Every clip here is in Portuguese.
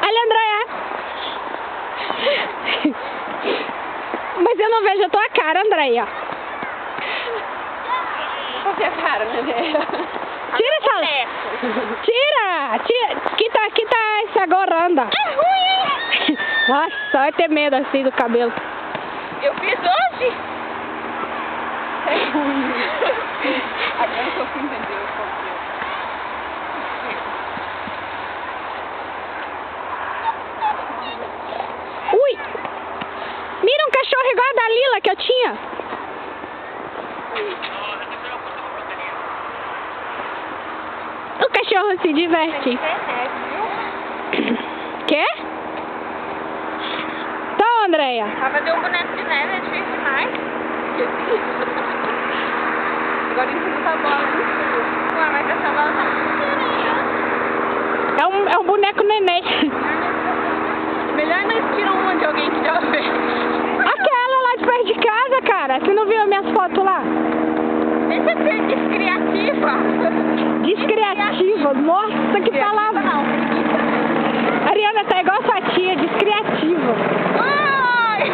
Olha, Andréia. Mas eu não vejo a tua cara, Andréia. Qual é a cara, Andréia? Tira essa... Tira! Que tá se agorando. É ruim! Nossa, vai ter medo assim do cabelo. Eu fiz hoje. É ruim. Agora eu tô sem entender o cabelo. Ui! Mira um cachorro igual a da Lila que eu tinha. O cachorro se diverte. Quê? Então, Andréia. Pra fazer um boneco de neve é difícil demais. Agora em cima tá bola. Ué, mas essa bola tá muito É um boneco neném. melhor nós tirar uma de alguém que já fez. Aquela lá de perto de casa, cara. Você não viu minhas fotos lá? Deixa de ser descriativa. Descriativa. Nossa, que palavra. Não, preguiça. Ariana tá igual a sua tia, descriativa. Ai!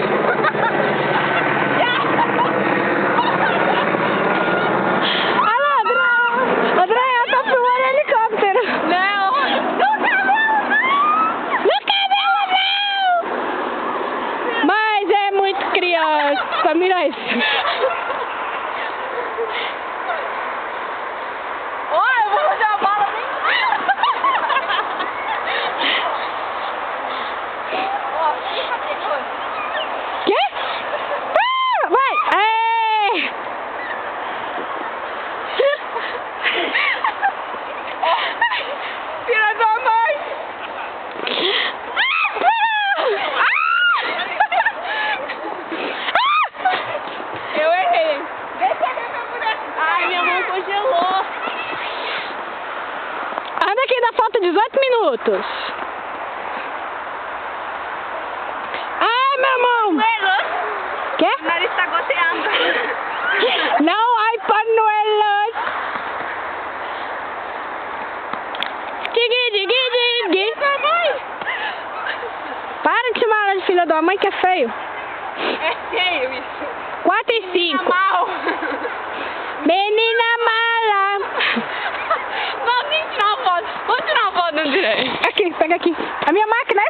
Olha lá, Andréia, eu tô filmando helicóptero. Não! No cabelo não! No cabelo não! Mas é muito criança, mira isso. Olha, eu vou fazer uma bola bem... Ó, fica depois. Quê? Ah, vai! É. Filha da mãe! Eu errei. Deixa eu ver meu boneco. Ai, minha mão congelou. Anda aqui, ainda falta 18 minutos. Ai, meu irmão! Quê? O nariz tá goteando. Não, ai, panuelos! Digui, digui, digui. Para de chamar ela de filha da mãe, que é feio. É feio isso. 4 e 5. Tá mal. Menina mala. Vamos tirar uma foto. Vamos tirar uma foto no direito. Aqui, pega aqui. A minha máquina é